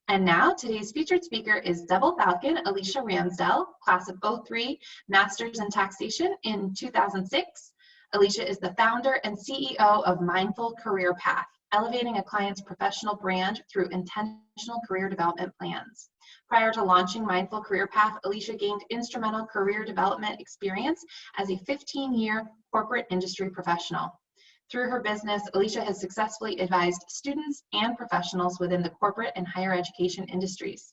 And now today's featured speaker is Double Falcon Alicia Ramsdell, class of 03, Masters in Taxation in 2006. Alicia is the founder and CEO of Mindful Career Path, elevating a client's professional brand through intentional career development plans. Prior to launching Mindful Career Path, Alicia gained instrumental career development experience as a 15-year corporate industry professional. Through her business, Alicia has successfully advised students and professionals within the corporate and higher education industries.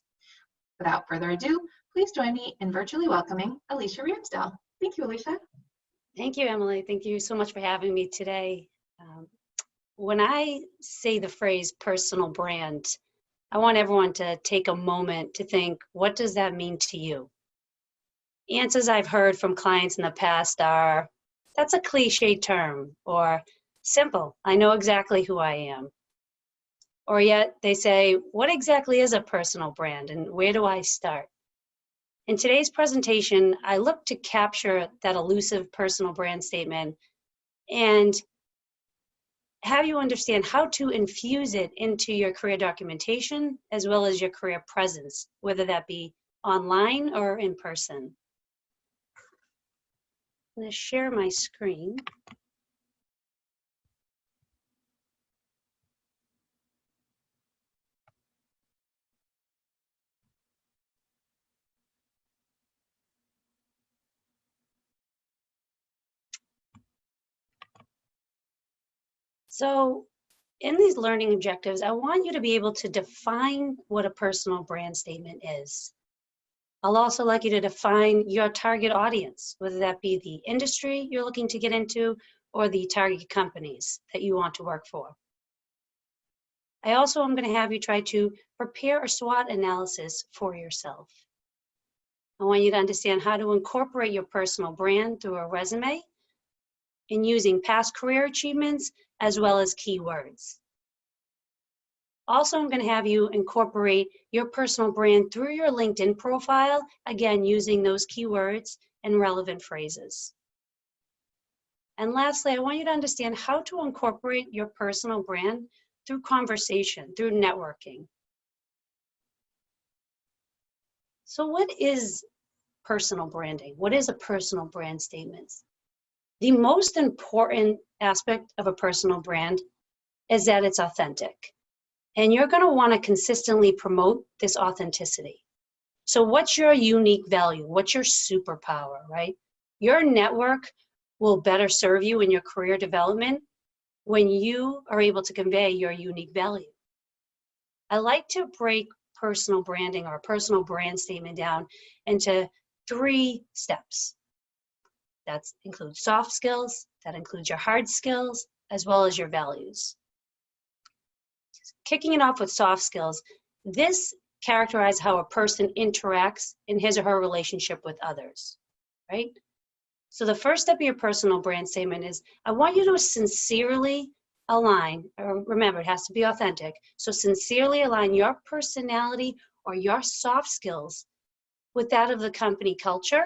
Without further ado, please join me in virtually welcoming Alicia Ramsdell. Thank you, Alicia. Thank you, Emily. Thank you so much for having me today. When I say the phrase personal brand, I want everyone to take a moment to think, what does that mean to you? Answers I've heard from clients in the past are, that's a cliche term, or simple, I know exactly who I am. Or yet they say, what exactly is a personal brand and where do I start? In today's presentation, I look to capture that elusive personal brand statement and have you understand how to infuse it into your career documentation as well as your career presence, whether that be online or in person. I'm going to share my screen. So in these learning objectives, I want you to be able to define what a personal brand statement is. I'll also like you to define your target audience, whether that be the industry you're looking to get into or the target companies that you want to work for. I also am going to have you try to prepare a SWOT analysis for yourself. I want you to understand how to incorporate your personal brand through a resume and using past career achievements as well as keywords. Also, I'm going to have you incorporate your personal brand through your LinkedIn profile, again, using those keywords and relevant phrases. And lastly, I want you to understand how to incorporate your personal brand through conversation, through networking. So what is personal branding? What is a personal brand statement? The most important aspect of a personal brand is that it's authentic. And you're going to want to consistently promote this authenticity. So what's your unique value? What's your superpower, right? Your network will better serve you in your career development when you are able to convey your unique value. I like to break personal branding or personal brand statement down into 3 steps. That includes soft skills, that includes your hard skills, as well as your values. Kicking it off with soft skills, this characterizes how a person interacts in his or her relationship with others, right? So the first step of your personal brand statement is, I want you to sincerely align, or remember, it has to be authentic, so sincerely align your personality or your soft skills with that of the company culture.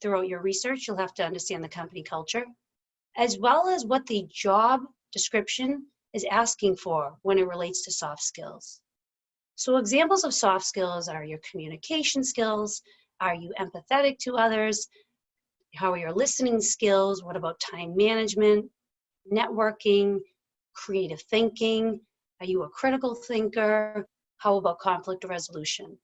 Throughout your research, you'll have to understand the company culture, as well as what the job description is asking for when it relates to soft skills. So examples of soft skills are your communication skills. Are you empathetic to others? How are your listening skills? What about time management, networking, creative thinking? Are you a critical thinker? How about conflict resolution?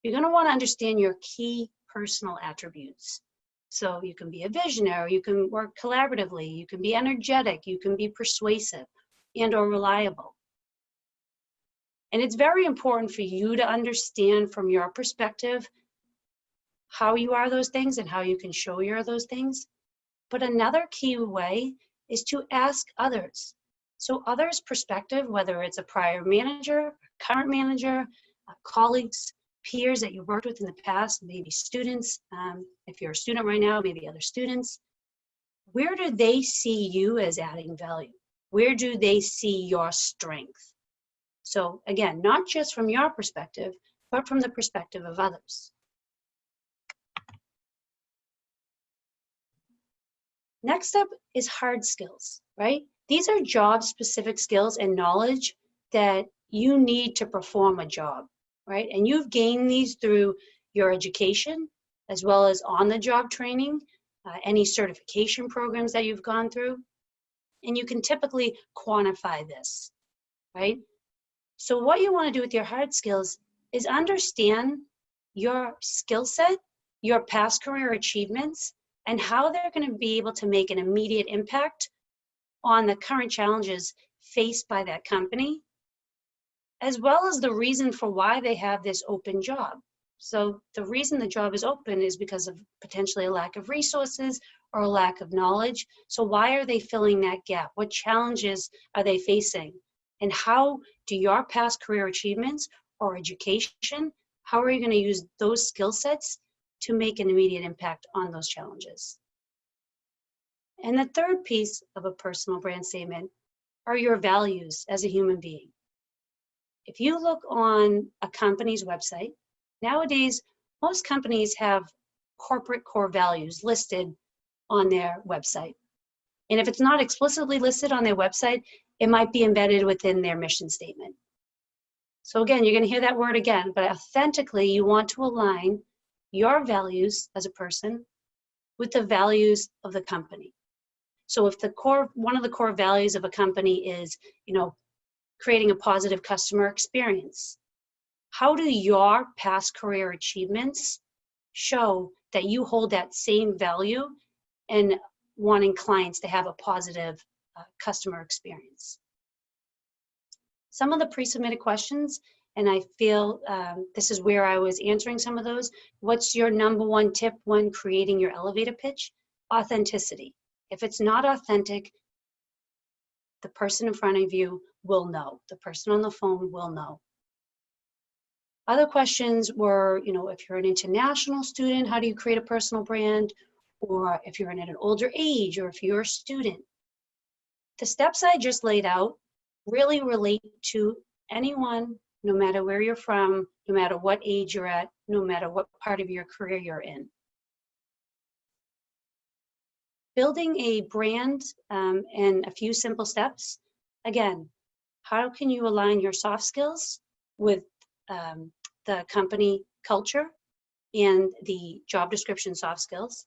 You're going to want to understand your key personal attributes. So you can be a visionary, you can work collaboratively, you can be energetic, you can be persuasive and or reliable. And it's very important for you to understand from your perspective how you are those things and how you can show you are those things. But another key way is to ask others. So others' perspective, whether it's a prior manager, current manager, colleagues, peers that you worked with in the past, maybe students, if you're a student right now, maybe other students, where do they see you as adding value? Where do they see your strength? So again, not just from your perspective, but from the perspective of others. Next up is hard skills, right? These are job-specific skills and knowledge that you need to perform a job, right? And you've gained these through your education as well as on-the-job training, any certification programs that you've gone through, and you can typically quantify this, right? So what you want to do with your hard skills is understand your skill set, your past career achievements, and how they're going to be able to make an immediate impact on the current challenges faced by that company, as well as the reason for why they have this open job. So the reason the job is open is because of potentially a lack of resources or a lack of knowledge. So why are they filling that gap? What challenges are they facing? And how do your past career achievements or education, how are you going to use those skill sets to make an immediate impact on those challenges? And the third piece of a personal brand statement are your values as a human being. If you look on a company's website, nowadays, most companies have corporate core values listed on their website. And if it's not explicitly listed on their website, it might be embedded within their mission statement. So again, you're going to hear that word again, but authentically, you want to align your values as a person with the values of the company. So if one of the core values of a company is, creating a positive customer experience, how do your past career achievements show that you hold that same value and wanting clients to have a positive customer experience? Some of the pre-submitted questions, and I feel this is where I was answering some of those. What's your number one tip when creating your elevator pitch? Authenticity. If it's not authentic, the person in front of you will know. The person on the phone will know. Other questions were, if you're an international student, how do you create a personal brand? Or if you're at an older age, or if you're a student. The steps I just laid out really relate to anyone, no matter where you're from, no matter what age you're at, no matter what part of your career you're in. Building a brand in a few simple steps. Again, how can you align your soft skills with the company culture and the job description soft skills?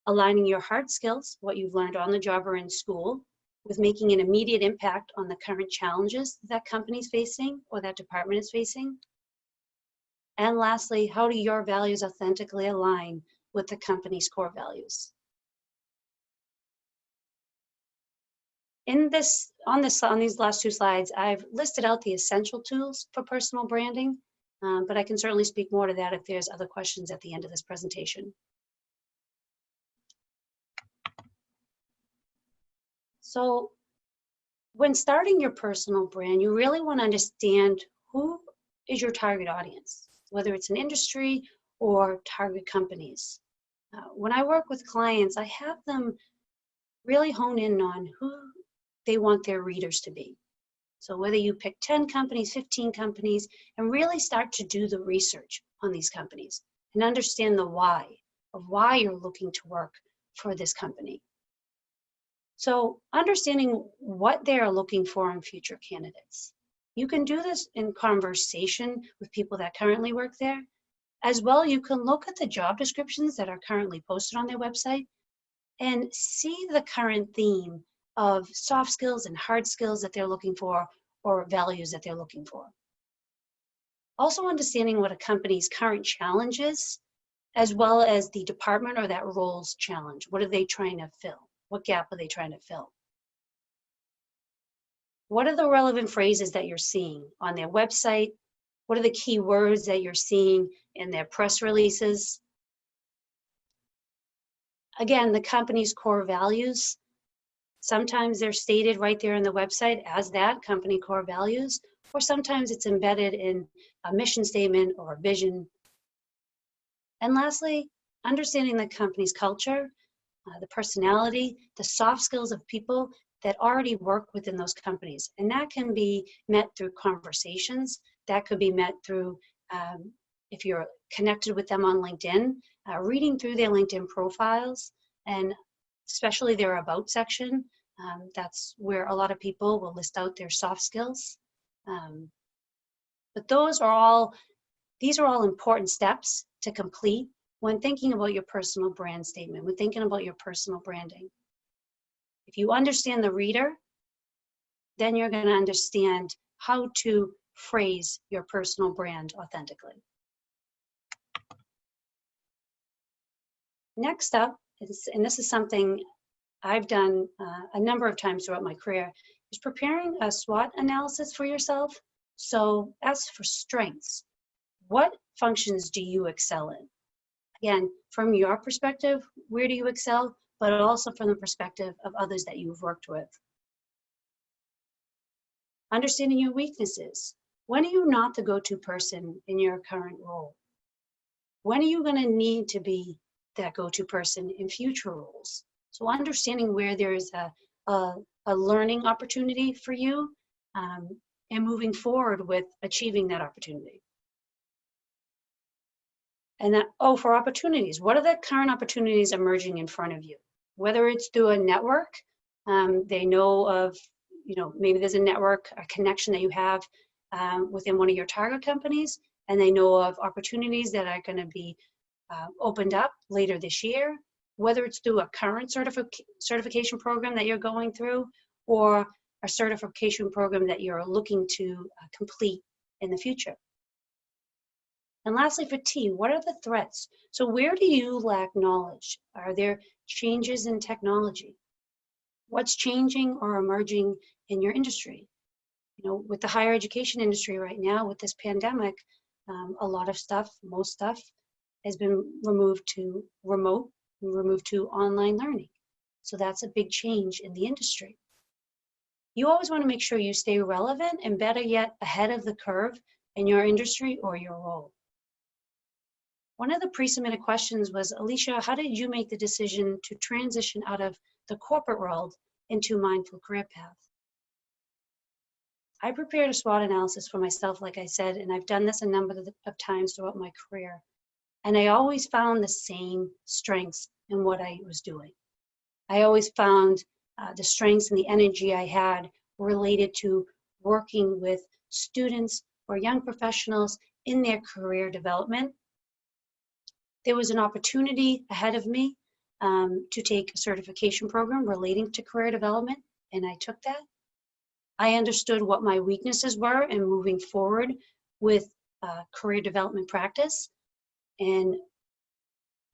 Aligning your hard skills, what you've learned on the job or in school, with making an immediate impact on the current challenges that company's facing or that department is facing. And lastly, how do your values authentically align with the company's core values? On these last two slides, I've listed out the essential tools for personal branding, but I can certainly speak more to that if there's other questions at the end of this presentation. So when starting your personal brand, you really want to understand who is your target audience, whether it's an industry or target companies. When I work with clients, I have them really hone in on who they want their readers to be. So whether you pick 10 companies, 15 companies, and really start to do the research on these companies and understand the why of why you're looking to work for this company. So understanding what they are looking for in future candidates. You can do this in conversation with people that currently work there. As well, you can look at the job descriptions that are currently posted on their website and see the current theme of soft skills and hard skills that they're looking for or values that they're looking for. Also understanding what a company's current challenge is, as well as the department or that role's challenge. What are they trying to fill? What gap are they trying to fill? What are the relevant phrases that you're seeing on their website? What are the key words that you're seeing in their press releases? Again, the company's core values. Sometimes they're stated right there on the website as that company core values, or sometimes it's embedded in a mission statement or a vision. And lastly, understanding the company's culture, the personality, the soft skills of people that already work within those companies. And that can be met through conversations. That could be met through, if you're connected with them on LinkedIn, reading through their LinkedIn profiles, and especially their About section. That's where a lot of people will list out their soft skills. But these are all important steps to complete when thinking about your personal brand statement, when thinking about your personal branding. If you understand the reader, then you're going to understand how to phrase your personal brand authentically. Next up, and this is something I've done a number of times throughout my career, is preparing a SWOT analysis for yourself. So as for strengths, what functions do you excel in? Again, from your perspective, where do you excel, but also from the perspective of others that you've worked with. Understanding your weaknesses. When are you not the go-to person in your current role? When are you going to need to be that go-to person in future roles? So understanding where there's a learning opportunity for you and moving forward with achieving that opportunity. And that, for opportunities, what are the current opportunities emerging in front of you? Whether it's through a network, they know of, maybe there's a network, a connection that you have within one of your target companies, and they know of opportunities that are going to be opened up later this year, whether it's through a current certification program that you're going through, or a certification program that you're looking to complete in the future. And lastly, for T, what are the threats? So where do you lack knowledge? Are there changes in technology? What's changing or emerging in your industry? With the higher education industry right now, with this pandemic, a lot of stuff, most stuff, has been removed to remote, removed to online learning. So that's a big change in the industry. You always want to make sure you stay relevant and, better yet, ahead of the curve in your industry or your role. One of the pre-submitted questions was, Alicia, how did you make the decision to transition out of the corporate world into mindful career path? I prepared a SWOT analysis for myself, like I said, and I've done this a number of times throughout my career. And I always found the same strengths in what I was doing. I always found the strengths and the energy I had related to working with students or young professionals in their career development. There was an opportunity ahead of me to take a certification program relating to career development, and I took that. I understood what my weaknesses were in moving forward with career development practice, and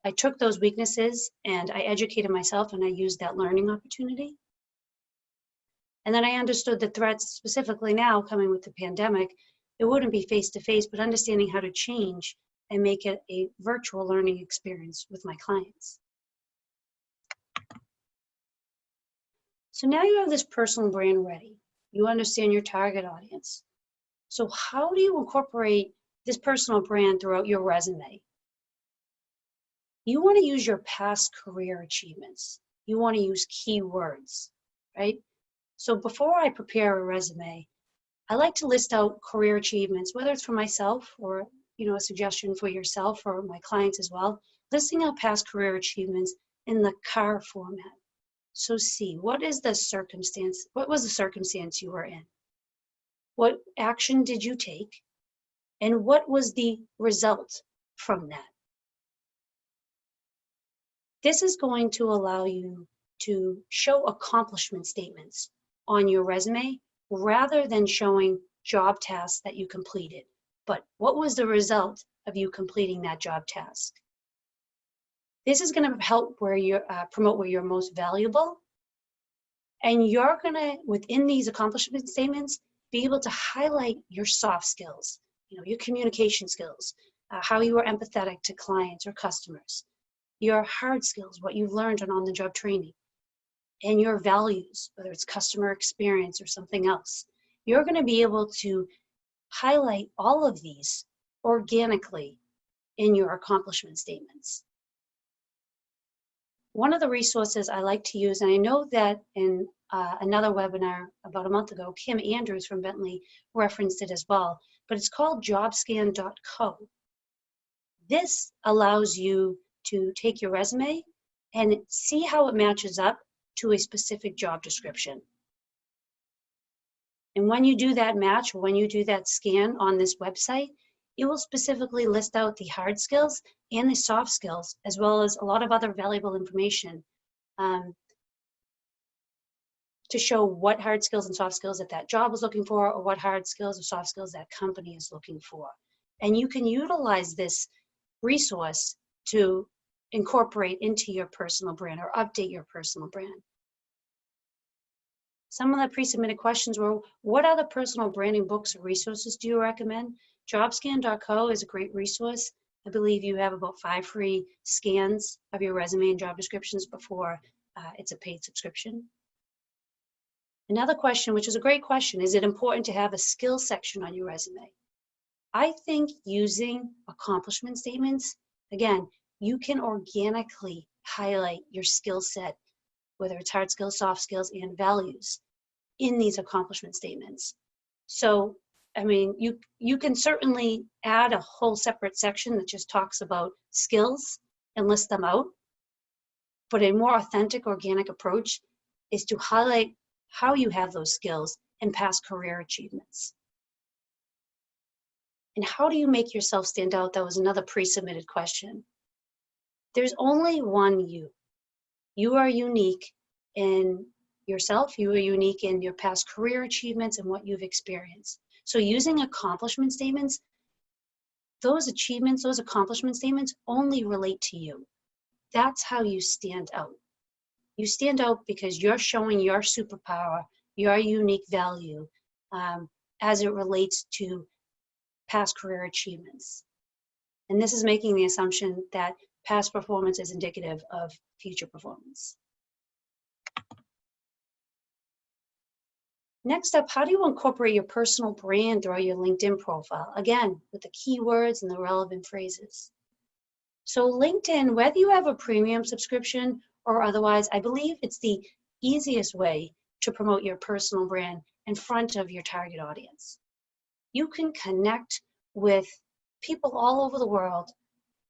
I took those weaknesses and I educated myself, and I used that learning opportunity. And then I understood the threats, specifically now coming with the pandemic. It wouldn't be face-to-face, but understanding how to change and make it a virtual learning experience with my clients. So now you have this personal brand ready. You understand your target audience. So how do you incorporate this personal brand throughout your resume? You want to use your past career achievements. You want to use keywords, right? So before I prepare a resume, I like to list out career achievements, whether it's for myself or a suggestion for yourself or my clients as well, listing out past career achievements in the CAR format. So C, what is the circumstance? What was the circumstance you were in? What action did you take? And what was the result from that? This is going to allow you to show accomplishment statements on your resume rather than showing job tasks that you completed. But what was the result of you completing that job task? This is going to help where you're promote where you're most valuable, and you're going to, within these accomplishment statements, be able to highlight your soft skills, your communication skills, how you are empathetic to clients or customers, your hard skills, what you've learned on the-job training, and your values, whether it's customer experience or something else. You're going to be able to highlight all of these organically in your accomplishment statements. One of the resources I like to use, and I know that in another webinar about a month ago, Kim Andrews from Bentley referenced it as well, but it's called jobscan.co. This allows you to take your resume and see how it matches up to a specific job description. And when you do that match, when you do that scan on this website, it will specifically list out the hard skills and the soft skills, as well as a lot of other valuable information to show what hard skills and soft skills that job is looking for, or what hard skills or soft skills that company is looking for. And you can utilize this resource to incorporate into your personal brand or update your personal brand. Some of the pre-submitted questions were, what other personal branding books or resources do you recommend? Jobscan.co is a great resource. I believe you have about 5 free scans of your resume and job descriptions before it's a paid subscription. Another question, which is a great question, is it important to have a skills section on your resume? I think using accomplishment statements, again, you can organically highlight your skill set, whether it's hard skills, soft skills, and values in these accomplishment statements. So, I mean, you can certainly add a whole separate section that just talks about skills and list them out. But a more authentic, organic approach is to highlight how you have those skills and past career achievements. And how do you make yourself stand out? That was another pre-submitted question. There's only one you. You are unique in yourself. You are unique in your past career achievements and what you've experienced. So using accomplishment statements, those achievements, those accomplishment statements only relate to you. That's how you stand out. You stand out because you're showing your superpower, your unique value as it relates to past career achievements. And this is making the assumption that past performance is indicative of future performance. Next up, how do you incorporate your personal brand throughout your LinkedIn profile? Again, with the keywords and the relevant phrases. So LinkedIn, whether you have a premium subscription or otherwise, I believe it's the easiest way to promote your personal brand in front of your target audience. You can connect with people all over the world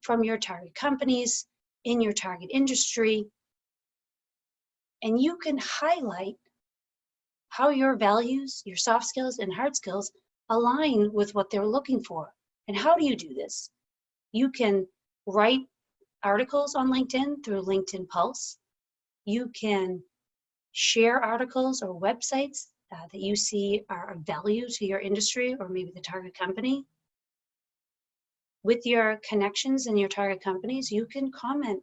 from your target companies, in your target industry, and you can highlight how your values, your soft skills and hard skills align with what they're looking for. And how do you do this? You can write articles on LinkedIn through LinkedIn Pulse. You can share articles or websites that you see are of value to your industry or maybe the target company. With your connections in your target companies, you can comment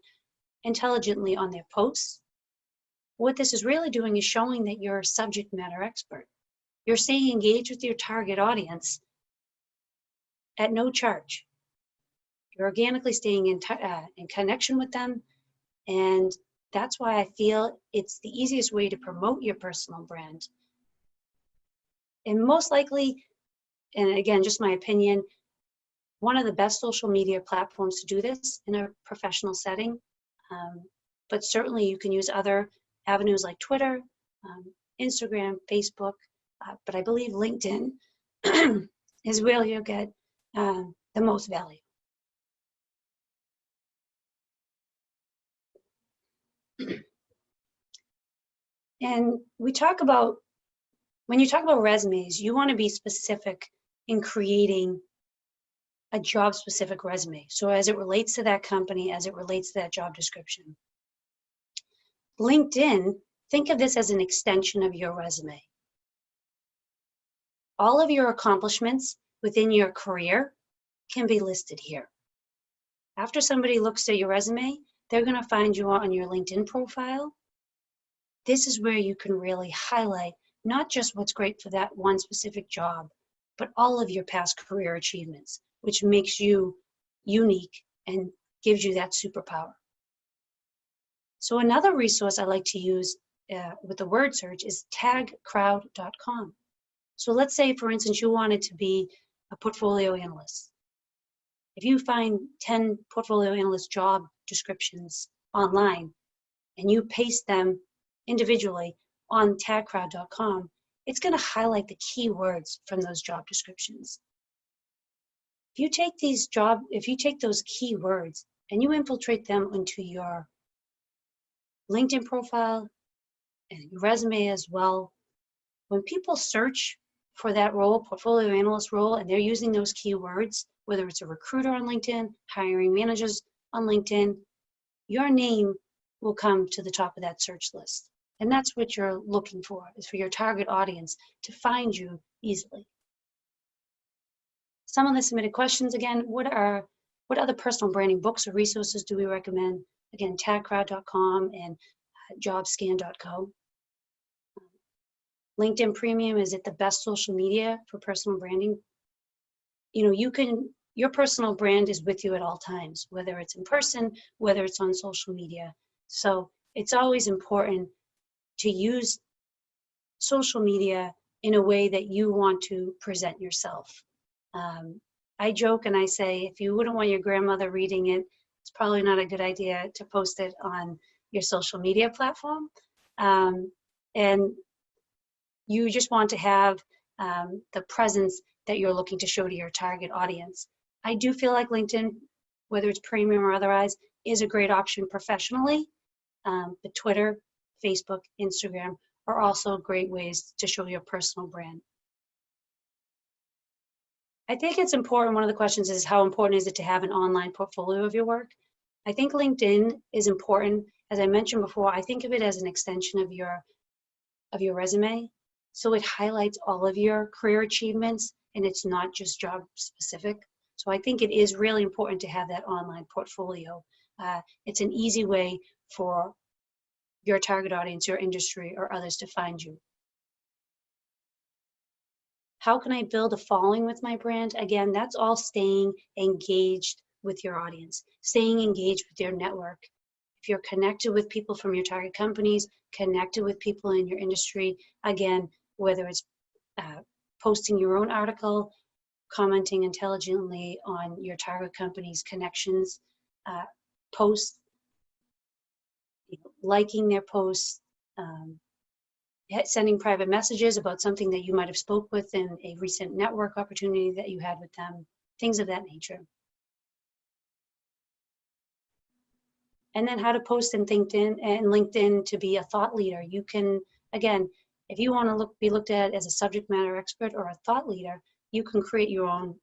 intelligently on their posts. What this is really doing is showing that you're a subject matter expert. You're staying engaged with your target audience at no charge. You're organically staying in connection with them, and that's why I feel it's the easiest way to promote your personal brand. And most likely, and again, just my opinion, one of the best social media platforms to do this in a professional setting, but certainly you can use other avenues like Twitter, Instagram, Facebook, but I believe LinkedIn is where you'll get the most value. And we talk about, when you talk about resumes, you want to be specific in creating a job-specific resume. So as it relates to that company, as it relates to that job description. LinkedIn, think of this as an extension of your resume. All of your accomplishments within your career can be listed here. After somebody looks at your resume, they're going to find you on your LinkedIn profile. This is where you can really highlight not just what's great for that one specific job, but all of your past career achievements, which makes you unique and gives you that superpower. So another resource I like to use with the word search is tagcrowd.com. So let's say, for instance, you wanted to be a portfolio analyst. If you find 10 portfolio analyst job descriptions online and you paste them individually on tagcrowd.com, it's going to highlight the keywords from those job descriptions. If you take those keywords and you infiltrate them into your LinkedIn profile and your resume as well, when people search for that role, portfolio analyst role, and they're using those keywords, whether it's a recruiter on LinkedIn, hiring managers on LinkedIn, your name will come to the top of that search list. And that's what you're looking for, is for your target audience to find you easily. Some of the submitted questions, again, what other personal branding books or resources do we recommend? Again, tagcrowd.com and jobscan.co. LinkedIn Premium, is it the best social media for personal branding? You know, your personal brand is with you at all times, whether it's in person, whether it's on social media. So it's always important to use social media in a way that you want to present yourself. I joke and I say, if you wouldn't want your grandmother reading it, it's probably not a good idea to post it on your social media platform. And you just want to have the presence that you're looking to show to your target audience. I do feel like LinkedIn, whether it's premium or otherwise, is a great option professionally. But Twitter, Facebook, Instagram are also great ways to show your personal brand. I think it's important, one of the questions is how important is it to have an online portfolio of your work? I think LinkedIn is important. As I mentioned before, I think of it as an extension of your resume. So it highlights all of your career achievements and it's not just job specific. So I think it is really important to have that online portfolio. It's an easy way for your target audience, your industry, or others to find you. How can I build a following with my brand? Again, that's all staying engaged with your audience, staying engaged with your network. If you're connected with people from your target companies, connected with people in your industry, again, whether it's posting your own article, commenting intelligently on your target company's connections, posts, liking their posts, sending private messages about something that you might have spoke with in a recent network opportunity that you had with them, things of that nature. And then how to post in LinkedIn to be a thought leader. You can, again, if you want to be looked at as a subject matter expert or a thought leader, you can create your own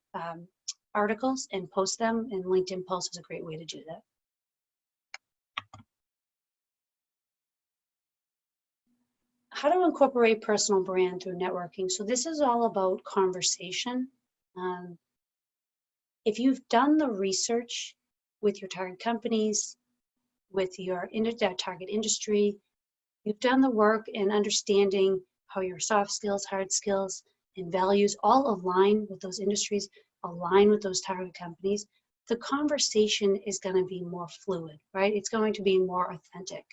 articles and post them, and LinkedIn Pulse is a great way to do that. How to incorporate personal brand through networking. So this is all about conversation. If you've done the research with your target companies, with your target industry, you've done the work in understanding how your soft skills, hard skills, and values all align with those industries, align with those target companies, the conversation is going to be more fluid, right? It's going to be more authentic.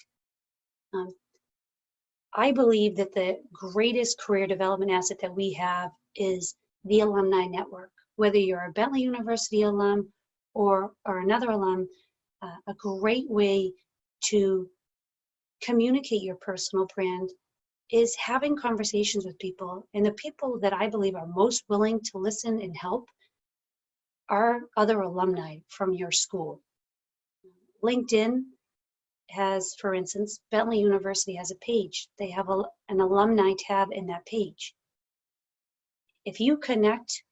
I believe that the greatest career development asset that we have is the alumni network. Whether you're a Bentley University alum or another alum, a great way to communicate your personal brand is having conversations with people. And the people that I believe are most willing to listen and help are other alumni from your school. LinkedIn has, for instance, Bentley University has a page. They have an alumni tab in that page. If you connect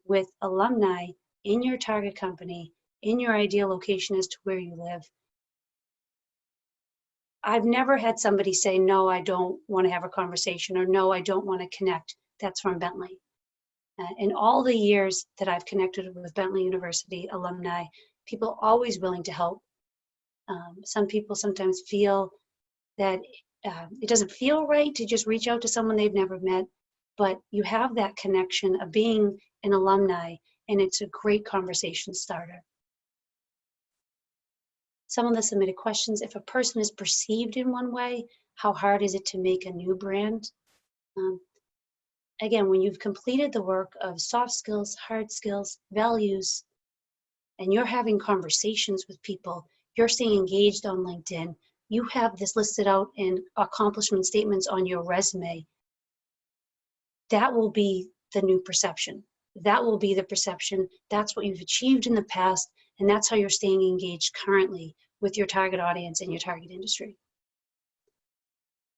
with alumni in your target company, in your ideal location as to where you live, I've never had somebody say, no, I don't want to have a conversation, or no, I don't want to connect. That's from Bentley. In all the years that I've connected with Bentley University alumni, people are always willing to help. Some people sometimes feel that it doesn't feel right to just reach out to someone they've never met, but you have that connection of being an alumni, and it's a great conversation starter. Some of the submitted questions: if a person is perceived in one way, how hard is it to make a new brand? Again, when you've completed the work of soft skills, hard skills, values, and you're having conversations with people, you're staying engaged on LinkedIn, you have this listed out in accomplishment statements on your resume, that will be the new perception. That will be the perception. That's what you've achieved in the past, and that's how you're staying engaged currently with your target audience and your target industry.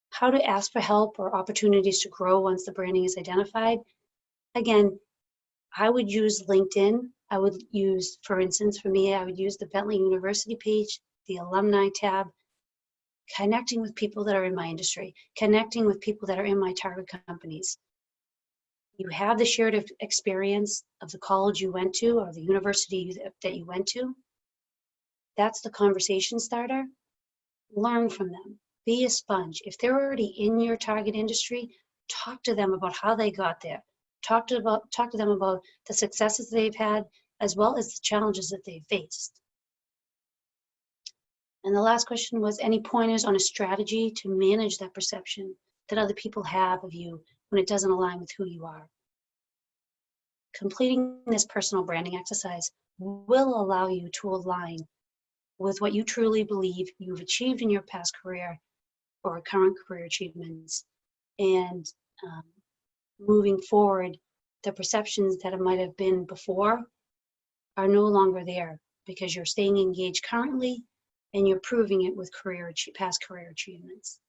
How to ask for help or opportunities to grow once the branding is identified. again, I would use LinkedIn. I would use, for instance, for me, I would use the Bentley University page, the alumni tab, connecting with people that are in my industry, connecting with people that are in my target companies. You have the shared experience of the college you went to or the university that you went to. That's the conversation starter. Learn from them. Be a sponge. If they're already in your target industry, talk to them about how they got there. Talk to them about the successes they've had, as well as the challenges that they've faced. And the last question was, any pointers on a strategy to manage that perception that other people have of you when it doesn't align with who you are? Completing this personal branding exercise will allow you to align with what you truly believe you've achieved in your past career or current career achievements. And moving forward, the perceptions that it might have been before are no longer there because you're staying engaged currently and you're proving it with past career achievements.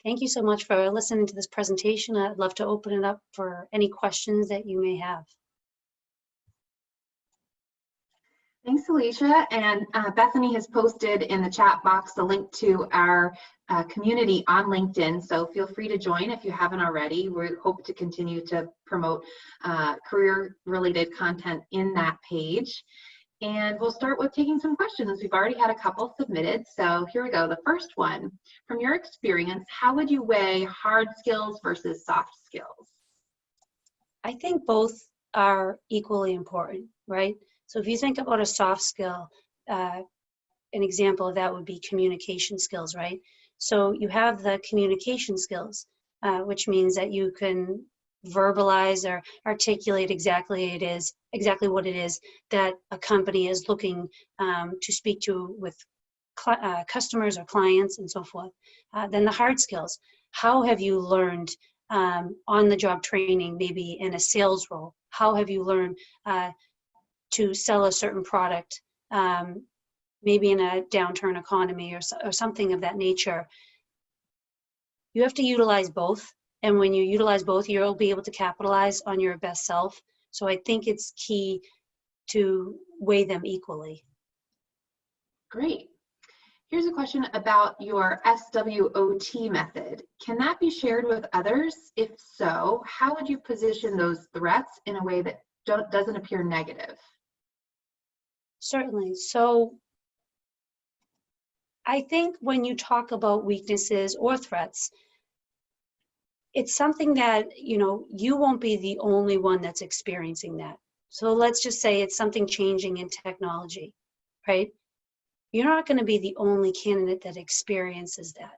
Thank you so much for listening to this presentation. I'd love to open it up for any questions that you may have. Thanks, Alicia. And Bethany has posted in the chat box the link to our community on LinkedIn. So feel free to join if you haven't already. We hope to continue to promote career-related content in that page. And we'll start with taking some questions. We've already had a couple submitted. So here we go. The first one, from your experience, how would you weigh hard skills versus soft skills? I think both are equally important, right? So if you think about a soft skill, an example of that would be communication skills, right? So you have the communication skills, which means that you can verbalize or articulate exactly what it is that a company is looking to speak to with customers or clients and so forth. Then the hard skills. How have you learned on the job training, maybe in a sales role? How have you learned to sell a certain product, maybe in a downturn economy or something of that nature? You have to utilize both. And when you utilize both, you'll be able to capitalize on your best self. So I think it's key to weigh them equally. Great. Here's a question about your SWOT method. Can that be shared with others? If so, how would you position those threats in a way that doesn't appear negative? Certainly. So I think when you talk about weaknesses or threats, it's something that, you won't be the only one that's experiencing that. So let's just say it's something changing in technology, right? You're not going to be the only candidate that experiences that.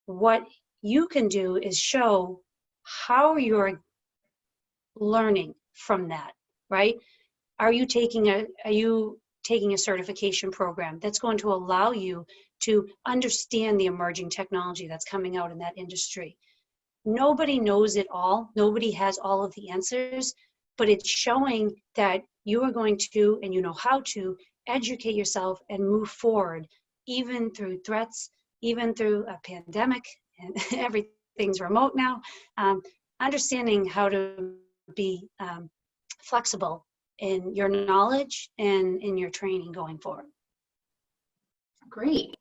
What you can do is show how you're learning from that, right? Are you taking a certification program that's going to allow you to understand the emerging technology that's coming out in that industry? Nobody knows it all. Nobody has all of the answers, but it's showing that you are going to, and you know how to, educate yourself and move forward, even through threats, even through a pandemic, and everything's remote now. Understanding how to be flexible in your knowledge and in your training going forward. Great.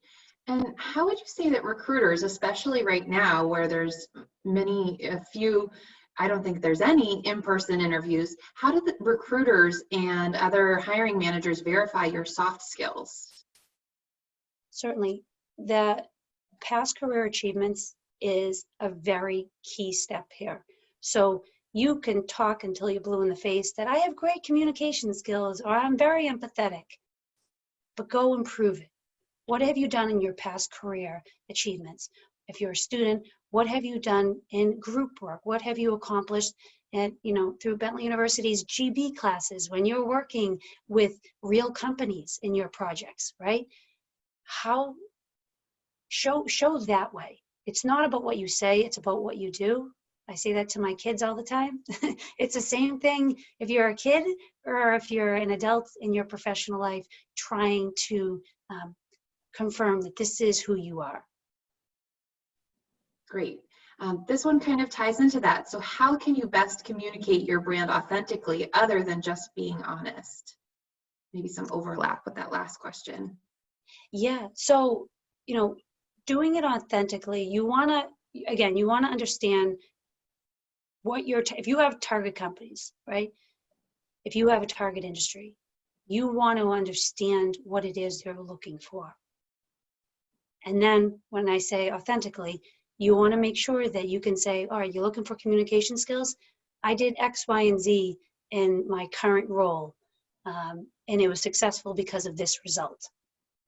And how would you say that recruiters, especially right now where there's I don't think there's any in-person interviews, how do the recruiters and other hiring managers verify your soft skills? Certainly. The past career achievements is a very key step here. So you can talk until you're blue in the face that I have great communication skills or I'm very empathetic, but go improve it. What have you done in your past career achievements? If you're a student, what have you done in group work? What have you accomplished through Bentley University's GB classes when you're working with real companies in your projects, right? How show that way. It's not about what you say, it's about what you do. I say that to my kids all the time. It's the same thing if you're a kid or if you're an adult in your professional life trying to confirm that this is who you are. Great. This one kind of ties into that. So how can you best communicate your brand authentically other than just being honest? Maybe some overlap with that last question. Yeah, so, doing it authentically, you want to understand what if you have target companies, right? If you have a target industry, you want to understand what it is they're looking for. And then when I say authentically, you want to make sure that you can say, all right, you're looking for communication skills. I did X, Y, and Z in my current role, and it was successful because of this result.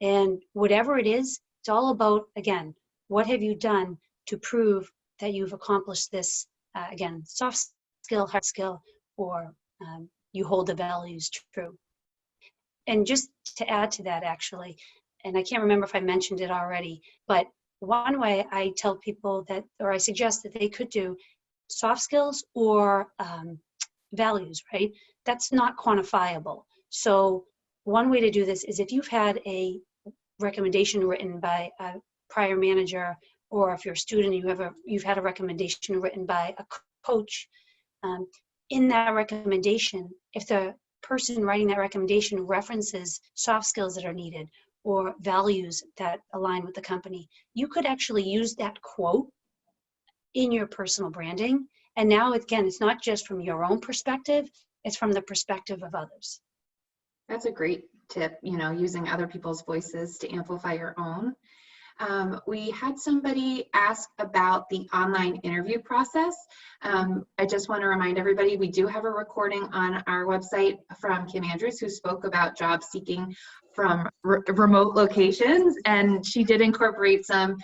And whatever it is, it's all about, again, what have you done to prove that you've accomplished this, again, soft skill, hard skill, or you hold the values true. And just to add to that, actually, and I can't remember if I mentioned it already, but one way I tell people that, or I suggest that they could do soft skills or values, right? That's not quantifiable. So one way to do this is if you've had a recommendation written by a prior manager, or if you're a student, you've had a recommendation written by a coach. In that recommendation, if the person writing that recommendation references soft skills that are needed or values that align with the company, you could actually use that quote in your personal branding. And now, again, it's not just from your own perspective, it's from the perspective of others. That's a great tip, using other people's voices to amplify your own. We had somebody ask about the online interview process. I just want to remind everybody, we do have a recording on our website from Kim Andrews, who spoke about job seeking from remote locations, and she did incorporate some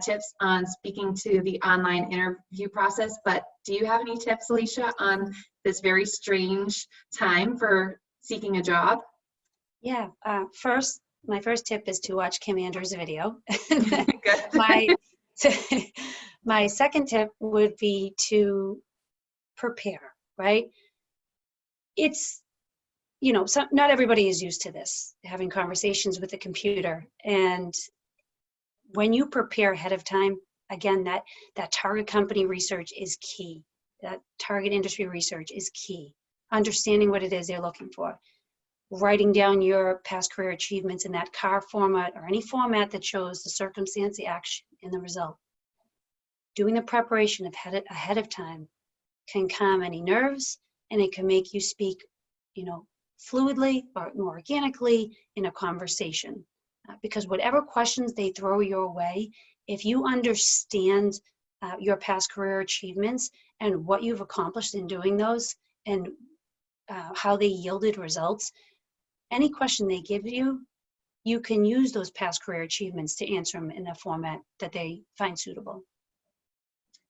tips on speaking to the online interview process. But do you have any tips, Alicia, on this very strange time for seeking a job? Yeah, my first tip is to watch Kim Andrews' video. Good. My second tip would be to prepare, right? It's, not everybody is used to this, having conversations with the computer. And when you prepare ahead of time, again, that target company research is key. That target industry research is key. Understanding what it is they're looking for. Writing down your past career achievements in that CAR format or any format that shows the circumstance, the action, and the result. Doing the preparation ahead of time can calm any nerves, and it can make you speak, fluidly or more organically in a conversation. Because whatever questions they throw your way, if you understand your past career achievements and what you've accomplished in doing those and how they yielded results, any question they give you, you can use those past career achievements to answer them in a format that they find suitable.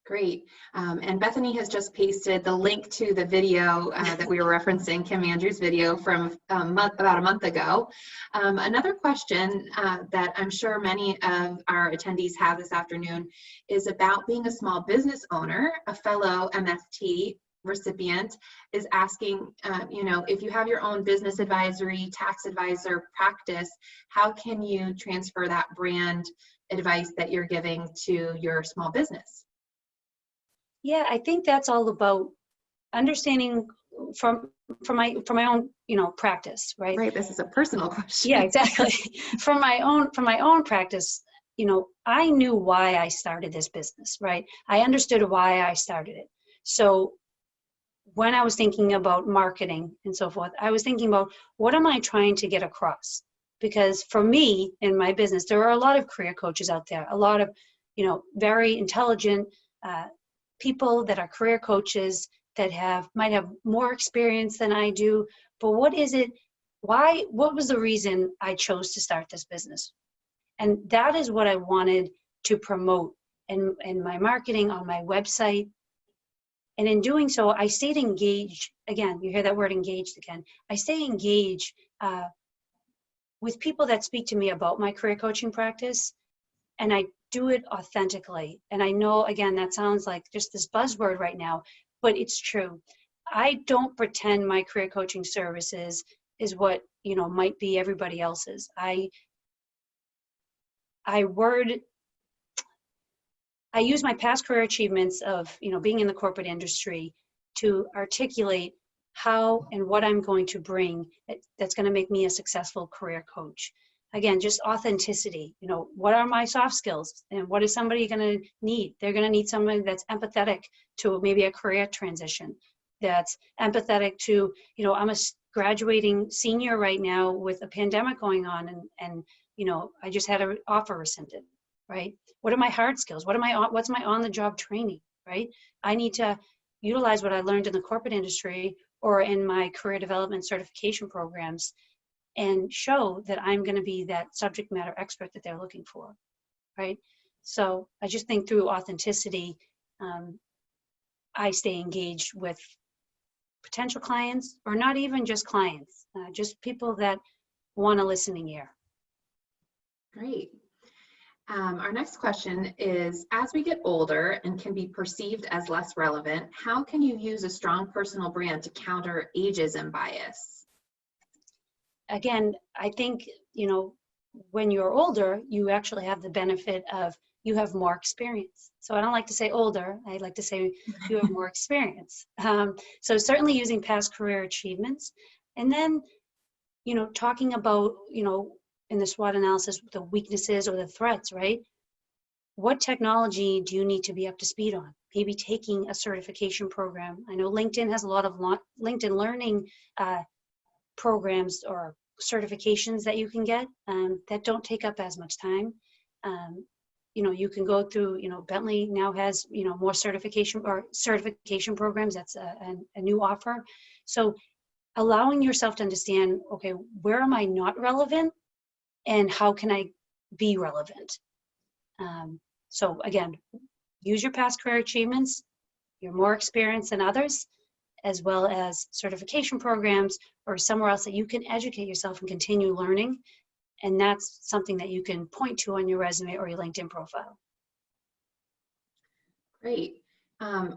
Great. And Bethany has just pasted the link to the video that we were referencing, Kim Andrews' video from about a month ago. Another question that I'm sure many of our attendees have this afternoon is about being a small business owner. A fellow MST recipient is asking, if you have your own business advisory, tax advisor practice, how can you transfer that brand advice that you're giving to your small business? Yeah, I think that's all about understanding from my own, practice, right? Right. This is a personal question. Yeah, exactly. From my own practice, I knew why I started this business, right? I understood why I started it. So when I was thinking about marketing and so forth, I was thinking about what am I trying to get across? Because for me in my business, there are a lot of career coaches out there, a lot of, very intelligent people that are career coaches that might have more experience than I do. But what was the reason I chose to start this business? And that is what I wanted to promote in my marketing, on my website. And in doing so, I stayed engaged. Again, you hear that word engaged again. I stay engaged with people that speak to me about my career coaching practice, and I do it authentically. And I know, again, that sounds like just this buzzword right now, but it's true. I don't pretend my career coaching services is what, might be everybody else's. I word I use my past career achievements of, being in the corporate industry to articulate how and what I'm going to bring that's going to make me a successful career coach. Again, just authenticity. What are my soft skills and what is somebody going to need? They're going to need somebody that's empathetic to maybe a career transition, that's empathetic to, I'm a graduating senior right now with a pandemic going on, and I just had an offer rescinded, right? What are my hard skills? What's my on-the-job training, right? I need to utilize what I learned in the corporate industry or in my career development certification programs and show that I'm going to be that subject matter expert that they're looking for, right? So I just think through authenticity, I stay engaged with potential clients, or not even just clients, just people that want a listening ear. Great. Our next question is, as we get older and can be perceived as less relevant, how can you use a strong personal brand to counter ageism bias? Again, I think, when you're older, you actually have the benefit of, you have more experience. So I don't like to say older, I like to say you have more experience. So certainly using past career achievements, and then, talking about, in the SWOT analysis, the weaknesses or the threats, right? What technology do you need to be up to speed on? Maybe taking a certification program. I know LinkedIn has a lot of LinkedIn learning programs or certifications that you can get that don't take up as much time. You can go through, Bentley now has, more certification programs. That's a new offer. So allowing yourself to understand, okay, where am I not relevant and how can I be relevant? So again, use your past career achievements, you're more experienced than others, as well as certification programs or somewhere else that you can educate yourself and continue learning. And that's something that you can point to on your resume or your LinkedIn profile. Great.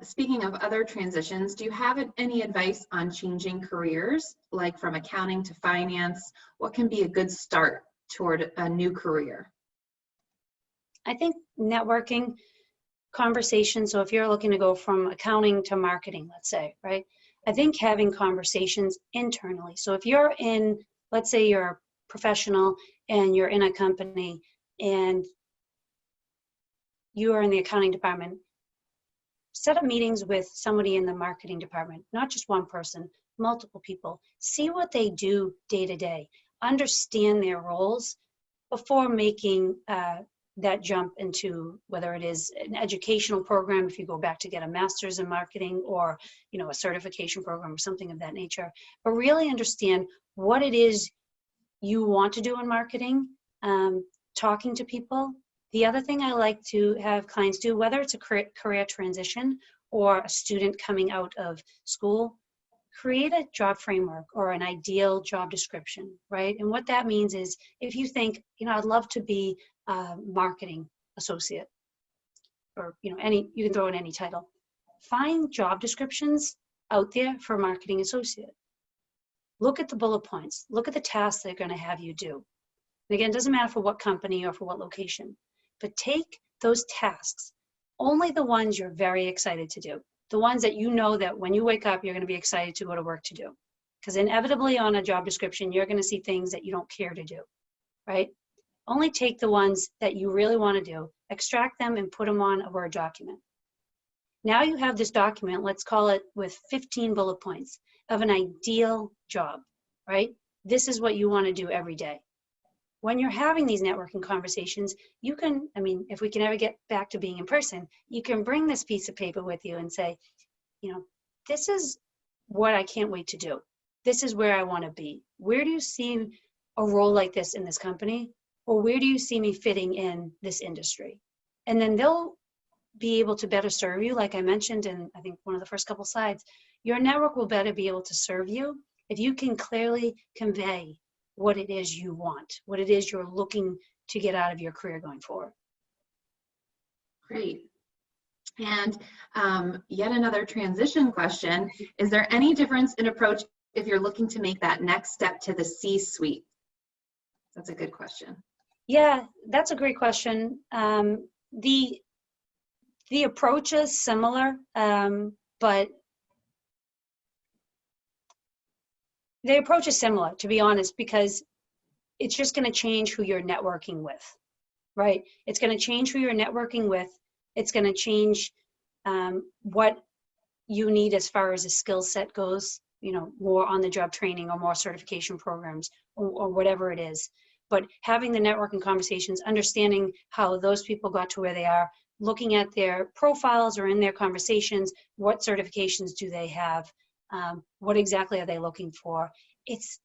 Speaking of other transitions, do you have any advice on changing careers, like from accounting to finance? What can be a good start toward a new career? I think networking, conversations. So if you're looking to go from accounting to marketing, let's say, right? I think having conversations internally. So if you're in, let's say you're a professional and you're in a company and you are in the accounting department, set up meetings with somebody in the marketing department, not just one person, multiple people. See what they do day to day. Understand their roles before making that jump into whether it is an educational program, if you go back to get a master's in marketing, or a certification program or something of that nature. But really understand what it is you want to do in marketing, talking to people. The other thing I like to have clients do, whether it's a career transition or a student coming out of school, create a job framework or an ideal job description, right? And what that means is, if you think, I'd love to be a marketing associate, or you can throw in any title. Find job descriptions out there for marketing associate. Look at the bullet points. Look at the tasks they're going to have you do. And again, it doesn't matter for what company or for what location, but take those tasks, only the ones you're very excited to do, the ones that that when you wake up, you're going to be excited to go to work to do. Because inevitably on a job description, you're going to see things that you don't care to do, right? Only take the ones that you really want to do, extract them and put them on a Word document. Now you have this document, let's call it with 15 bullet points of an ideal job, right? This is what you want to do every day. When you're having these networking conversations, you can, if we can ever get back to being in person, you can bring this piece of paper with you and say, this is what I can't wait to do. This is where I want to be. Where do you see a role like this in this company? Or where do you see me fitting in this industry? And then they'll be able to better serve you. Like I mentioned in, I think, one of the first couple slides, your network will better be able to serve you if you can clearly convey what it is you want, what it is you're looking to get out of your career going forward. Great. And yet another transition question. Is there any difference in approach if you're looking to make that next step to the C-suite? That's a good question. Yeah, that's a great question. The approach is similar, but the approach is similar, to be honest, because it's just going to change who you're networking with, right? It's going to change who you're networking with. It's going to change what you need as far as a skill set goes, you know, more on the job training or more certification programs or whatever it is. But having the networking conversations, understanding how those people got to where they are, looking at their profiles or in their conversations, what certifications do they have? What exactly are they looking for? It's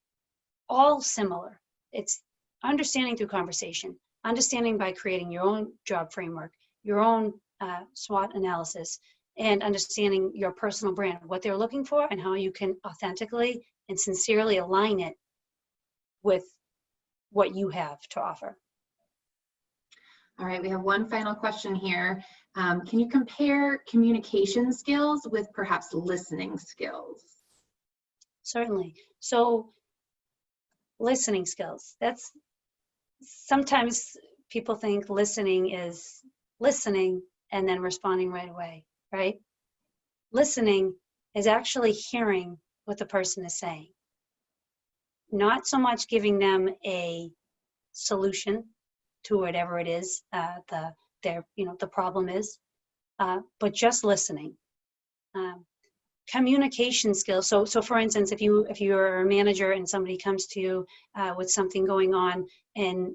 all similar. It's understanding through conversation, understanding by creating your own job framework, your own SWOT analysis, and understanding your personal brand, what they're looking for, and how you can authentically and sincerely align it with what you have to offer. All right, we have one final question here. Can you compare communication skills with perhaps listening skills? Certainly. So listening skills, that's sometimes people think listening is listening and then responding right away, right? Listening is actually hearing what the person is saying. Not so much giving them a solution to whatever it is the problem is, but just listening. Communication skills. So for instance, if you're a manager and somebody comes to you with something going on in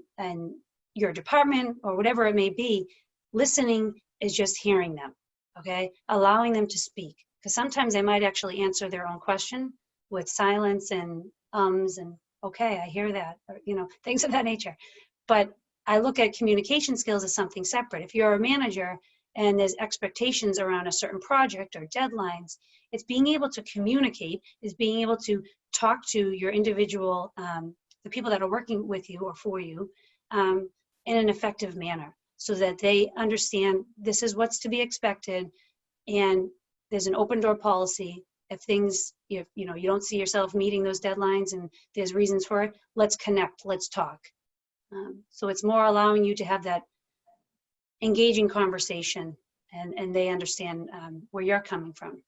your department or whatever it may be, listening is just hearing them, okay? Allowing them to speak, because sometimes they might actually answer their own question with silence and ums and okay, I hear that, or things of that nature. But I look at communication skills as something separate. If you're a manager and there's expectations around a certain project or deadlines, it's being able to communicate, is being able to talk to your individual, the people that are working with you or for you, in an effective manner, so that they understand this is what's to be expected, and there's an open door policy. If things, you don't see yourself meeting those deadlines and there's reasons for it, let's connect, let's talk. So it's more allowing you to have that engaging conversation, and they understand where you're coming from.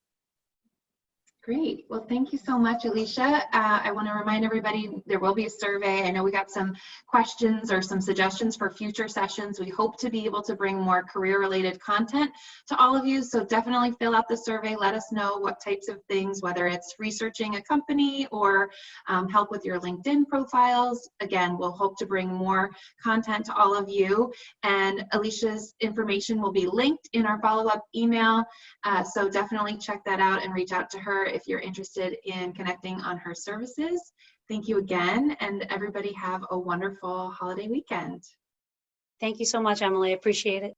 Great. Well, thank you so much, Alicia. I want to remind everybody there will be a survey. I know we got some questions or some suggestions for future sessions. We hope to be able to bring more career-related content to all of you. So definitely fill out the survey. Let us know what types of things, whether it's researching a company or help with your LinkedIn profiles. Again, we'll hope to bring more content to all of you. And Alicia's information will be linked in our follow-up email. So definitely check that out and reach out to her if you're interested in connecting on her services. Thank you again, and everybody have a wonderful holiday weekend. Thank you so much, Emily. I appreciate it.